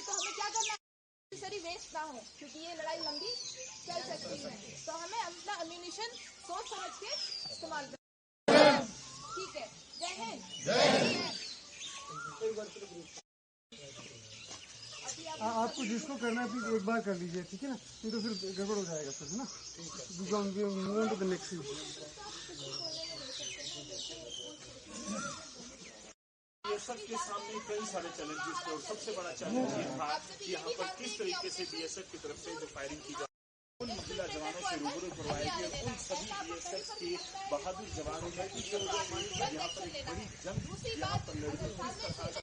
तो हमें क्या करना है, नेसेसरी वेस्ट ना हो, क्योंकि ये लड़ाई लंबी चल सकती है। तो हमें अपना अम्यूनिशन सोच समझ के इस्तेमाल करना। ठीक है, जय हिंद। आपको जिसको करना है प्लीज एक बार कर लीजिए, ठीक है ना, नहीं तो फिर गड़बड़ हो जाएगा फिर, है ना। Move to the next scene. BSF के सामने कई सारे चैलेंजेस थे और सबसे बड़ा चैलेंज ये था कि यहाँ पर किस तरीके से बीएसएफ की तरफ से जो फायरिंग की जाए, उन महिला जवानों से रूबरू करवाएगी और उन सभी बीएसएफ के बहादुर जवानों ने यहाँ पर एक बड़ी जंग यहाँ पर लड़ी। किस तरह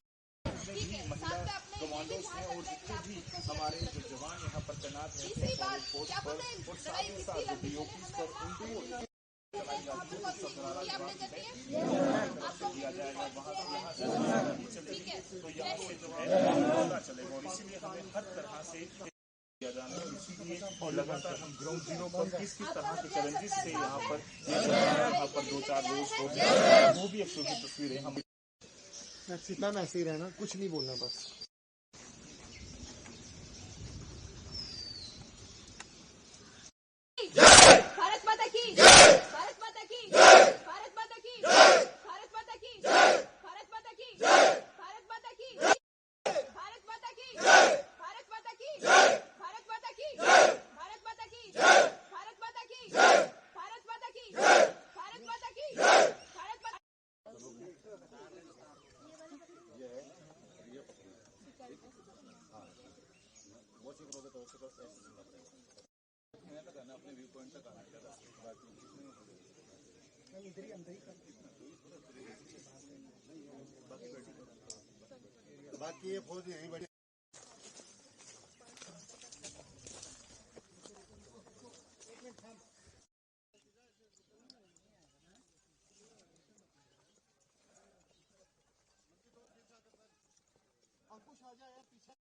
महिला कमांडोज हैं और जितने भी हमारे जो जवान यहाँ पर तैनात रहते हैं पोस्ट पर और साथ ही साथ जो बीओपी पर उनको दिया जाएगा वहाँ से यहाँ से चलेगी तो यहाँ से जो है पता चलेगा। और इसीलिए हमें हर तरह से किया जाना है, इसीलिए और लगातार हम ग्राउंड जीरो पर किस तरह के चैलेंजेस से यहाँ पर 2-4 रोज हो गया, वो भी एक छोटी तस्वीरें हम मैम ऐसे ही रहना, कुछ नहीं बोलना बस। भारत माता की, भारत माता की, भारत माता की, भारत माता की, भारत माता की, भारत माता की, भारत माता की, भारत माता की, भारत माता की, भारत माता की, भारत माता की, भारत माता की, भारत माता की, भारत माता अपने व्यू पॉइंट तक आना चाहिए। बाकी ये फौज यहीं बड़ी अंकुश आ जाए पीछे।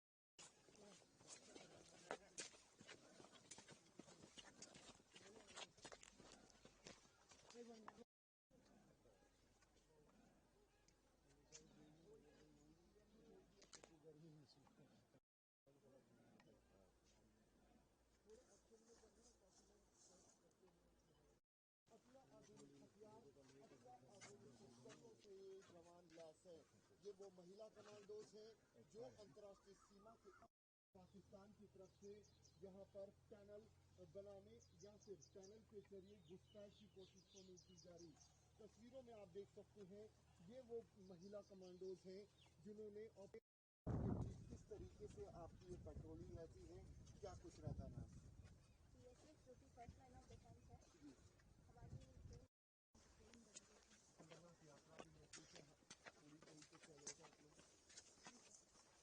ये वो महिला कमांडोज हैं जो अंतर्राष्ट्रीय सीमा के पाकिस्तान की तरफ से यहाँ पर टनल बनाने या फिर टनल के जरिए घुसपैठ की कोशिश को की जा रही। तस्वीरों में आप देख सकते हैं ये वो महिला कमांडोज हैं जिन्होंने किस तरीके से आपकी ये पेट्रोलिंग रहती है, क्या कुछ रहता है।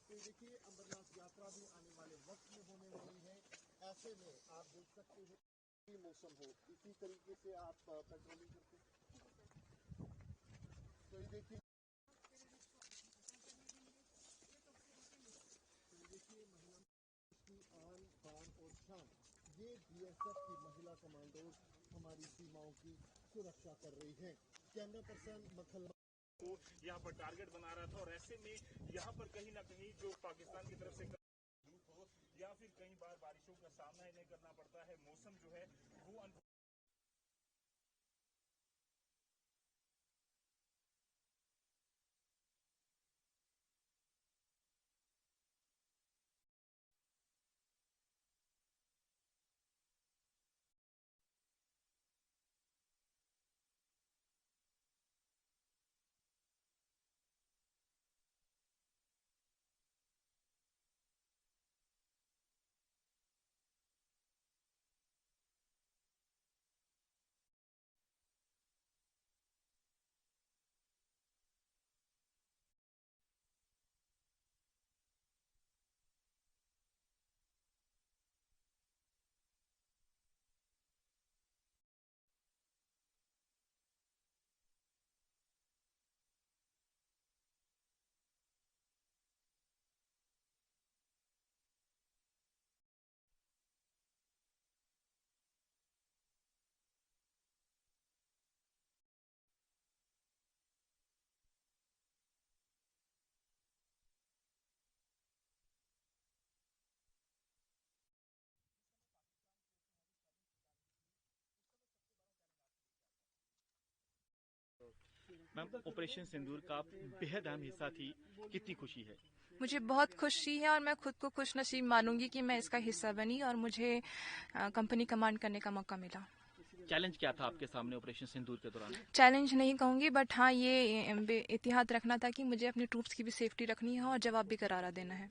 तो देखिए अमरनाथ यात्रा भी आने वाले वक्त में होने वाली है, ऐसे में आप देख सकते हैं मौसम हो इसी तरीके से आप पेट्रोलिंग करते हैं। तो ये देखिए महिला की आन बान और शान, ये बीएसएफ की महिला कमांडोज हमारी सीमाओं की सुरक्षा कर रही हैं। कैमरा पर्सन मखल को यहाँ पर टारगेट बना रहा था और ऐसे में यहाँ पर कहीं ना कहीं जो पाकिस्तान की तरफ से धूप हो या फिर कई बार बारिशों का सामना इन्हें करना पड़ता है, मौसम जो है वो मैम, ऑपरेशन सिंदूर का बेहद अहम हिस्सा थी, कितनी खुशी है? मुझे बहुत खुशी है और मैं खुद को खुश नसीब मानूंगी कि मैं इसका हिस्सा बनी और मुझे कंपनी कमांड करने का मौका मिला। चैलेंज क्या था आपके सामने ऑपरेशन सिंदूर के दौरान? चैलेंज नहीं कहूंगी, बट हाँ ये एहतियात रखना था कि मुझे अपने ट्रूप्स की भी सेफ्टी रखनी है और जवाब भी करारा देना है।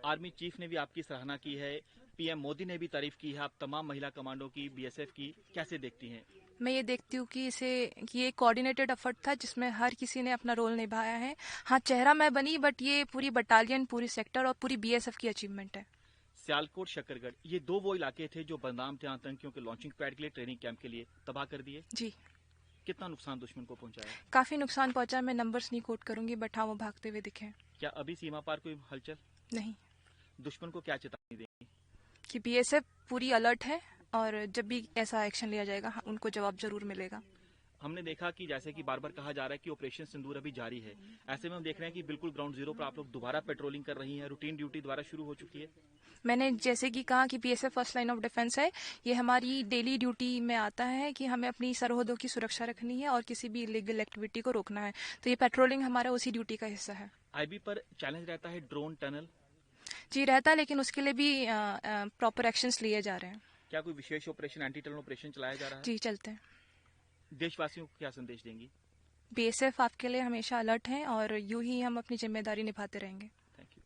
आर्मी चीफ ने भी आपकी सराहना की है, पीएम मोदी ने भी तारीफ की है आप तमाम महिला कमांडो की, बीएसएफ की, कैसे देखती हैं? मैं ये देखती हूँ कि ये कोऑर्डिनेटेड एफर्ट था जिसमें हर किसी ने अपना रोल निभाया है। हाँ, चेहरा मैं बनी, बट ये पूरी बटालियन, पूरी सेक्टर और पूरी बीएसएफ की अचीवमेंट है। सियालकोट, शकरगढ़, ये दो वो इलाके थे जो बदनाम थे आतंकियों के लॉन्चिंग पैड के लिए, ट्रेनिंग कैंप के लिए, तबाह कर दिए। जी, कितना नुकसान दुश्मन को पहुंचाया? काफी नुकसान पहुंचा। मैं नंबर्स नहीं कोट करूंगी, बट हाँ वो भागते हुए दिखे। क्या अभी सीमा पार कोई हलचल? नहीं। दुश्मन को क्या चेतावनी देंगी? कि बीएसएफ पूरी अलर्ट है और जब भी ऐसा एक्शन लिया जाएगा उनको जवाब जरूर मिलेगा। हमने देखा कि जैसे कि बार बार कहा जा रहा है कि ऑपरेशन सिंदूर अभी जारी है, ऐसे में हम देख रहे हैं कि बिल्कुल ग्राउंड जीरो पर आप लोग दोबारा पेट्रोलिंग कर रही हैं, रूटीन ड्यूटी दोबारा शुरू हो चुकी है। मैंने जैसे कि कहा कि BSF first line of defence है, ये हमारी डेली ड्यूटी में आता है कि हमें अपनी सरहदों की सुरक्षा रखनी है और किसी भी इलीगल एक्टिविटी को रोकना है, तो ये पेट्रोलिंग हमारा उसी ड्यूटी का हिस्सा है। आईबी पर चैलेंज रहता है ड्रोन टनल? जी रहता है, लेकिन उसके लिए भी प्रॉपर एक्शंस लिए जा रहे हैं। क्या कोई विशेष ऑपरेशन, एंटी टनल ऑपरेशन चलाया जा रहा है? जी चलते हैं। देशवासियों को क्या संदेश देंगी? बीएसएफ आपके लिए हमेशा अलर्ट है और यूं ही हम अपनी जिम्मेदारी निभाते रहेंगे। Thank you.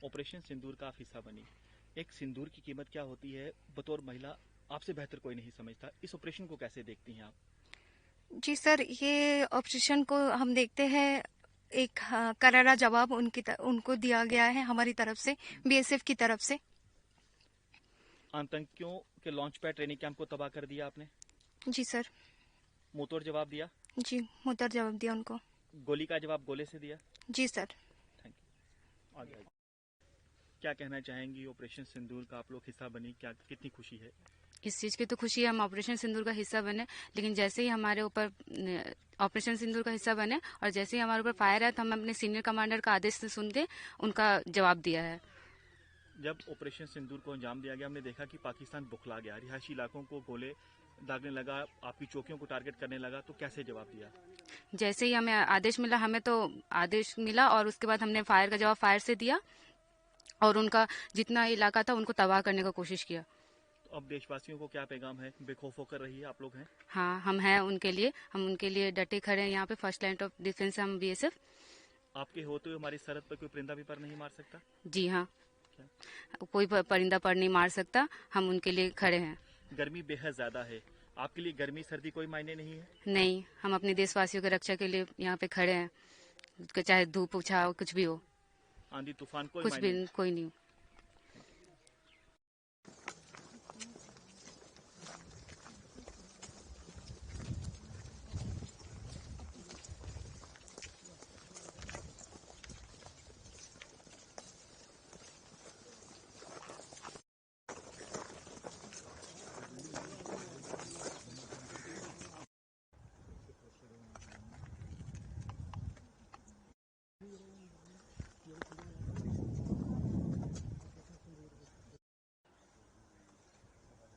ऑपरेशन सिंदूर का आप हिस्सा बनी, एक सिंदूर की कीमत क्या होती है बतौर महिला आपसे बेहतर कोई नहीं समझता, इस ऑपरेशन को कैसे देखती हैं आप? जी सर, ये ऑपरेशन को हम देखते हैं एक करारा जवाब उनको दिया गया है हमारी तरफ से, बीएसएफ की तरफ से। आतंकियों के लॉन्च पैड ट्रेनिंग कैंप को तबाह कर दिया आपने? जी सर। मुंहतोड़ जवाब दिया? जी, मुंहतोड़ जवाब दिया उनको। गोली का जवाब गोले से दिया? जी सर। Thank you. आगे क्या कहना चाहेंगी, ऑपरेशन सिंदूर का आप लोग हिस्सा बनी, क्या कितनी खुशी है? इस चीज की तो खुशी है, हम ऑपरेशन सिंदूर का हिस्सा बने, लेकिन जैसे ही हमारे ऊपर ऑपरेशन सिंदूर का हिस्सा बने और जैसे ही हमारे ऊपर फायर है तो हम अपने सीनियर कमांडर का आदेश से सुन के उनका जवाब दिया है। जब ऑपरेशन सिंदूर को अंजाम दिया गया, हमने देखा कि पाकिस्तान बुखला गया, रिहायशी इलाकों को गोले दागने लगा, आपकी चौकियों को टारगेट करने लगा, तो कैसे जवाब दिया? जैसे ही हमें आदेश मिला, हमें तो आदेश मिला और उसके बाद हमने फायर का जवाब फायर से दिया और उनका जितना इलाका था उनको तबाह करने का कोशिश किया। तो अब देशवासियों को क्या पैगाम है? बेखौफ होकर रही है, आप लोग हैं? हाँ, हम हैं उनके लिए, हम उनके लिए डटे खड़े हैं। यहाँ पे फर्स्ट लाइन ऑफ डिफेंस है हम बीएसएफ। आपके होते हुए हमारी सरहद पर कोई परिंदा भी पर नहीं मार सकता? जी हाँ, कोई परिंदा पर नहीं मार सकता, हम उनके लिए खड़े हैं। गर्मी बेहद ज्यादा है, आपके लिए गर्मी सर्दी कोई मायने नहीं है? नहीं, हम अपने देशवासियों की रक्षा के लिए यहाँ पे खड़े हैं, चाहे धूप छाव कुछ भी हो, आंधी तूफान कोई कुछ मायने भी कोई नहीं।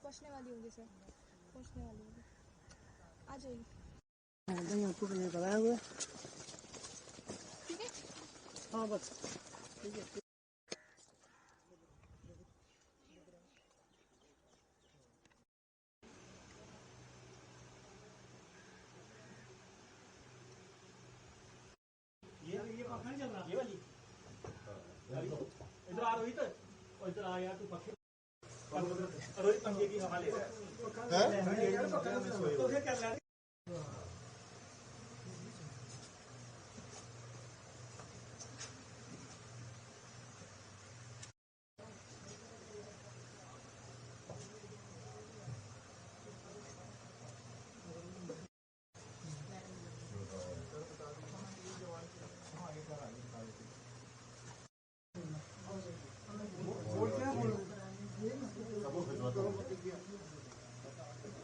पहुंचने वाली होंगी सर, पहुंचने वाली होंगी, आ जाएगी। बताया हुआ ठीक है? हाँ बस ठीक है। ये वाली इधर आ रोहित, इधर आ यार, तू पक्षी रोहित पंजे की हवाले से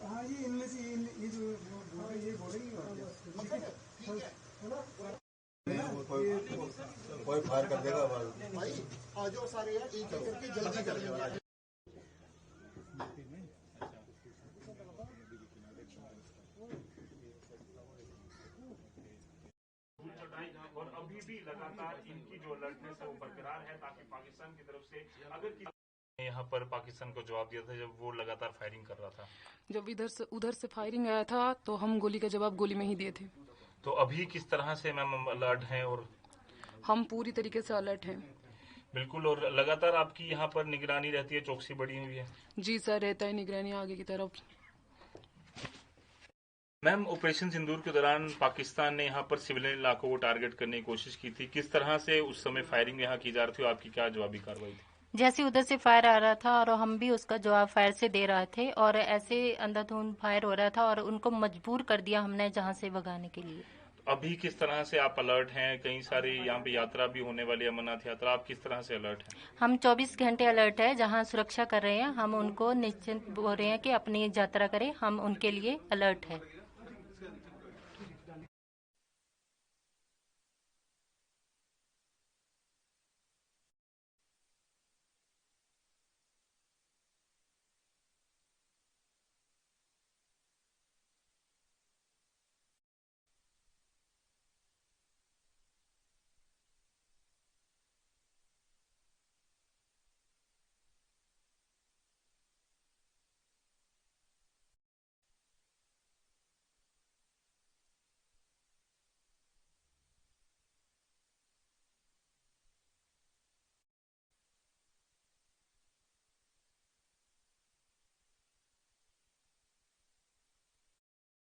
हाँ ये इनमें से ये जो ये बोलेंगे कोई फायर कर देगा भाई आ जाओ सारे यार, एक एक करके जल्दी कर देना। अभी भी लगातार इनकी जो अलर्टनेस है वो बरकरार है, ताकि पाकिस्तान की तरफ से अगर यहाँ पर पाकिस्तान को जवाब दिया था जब वो लगातार फायरिंग कर रहा था। जब उधर से फायरिंग आया था तो हम गोली का जवाब गोली में ही दिए थे। तो अभी किस तरह से मैम अलर्ट हैं? और हम पूरी तरीके से अलर्ट हैं। बिल्कुल। और लगातार आपकी यहाँ पर निगरानी रहती है, चौकसी बढ़ी हुई है? जी सर, रहता है निगरानी आगे की तरफ। मैम, ऑपरेशन सिंदूर के दौरान पाकिस्तान ने यहाँ पर सिविलियन इलाकों को टारगेट करने की कोशिश की थी, किस तरह से उस समय फायरिंग यहाँ की जा रही थी, आपकी क्या जवाबी कार्रवाई थी? जैसे उधर से फायर आ रहा था और हम भी उसका जवाब फायर से दे रहे थे और ऐसे अंधाधुंध फायर हो रहा था और उनको मजबूर कर दिया हमने जहां से भगाने के लिए। अभी किस तरह से आप अलर्ट हैं? कई सारी यहाँ पे यात्रा भी होने वाली है, अमरनाथ यात्रा, आप किस तरह से अलर्ट हैं? हम 24 घंटे अलर्ट है, जहां सुरक्षा कर रहे हैं हम उनको निश्चिंत बोल रहे हैं कि अपनी यात्रा करें, हम उनके लिए अलर्ट है।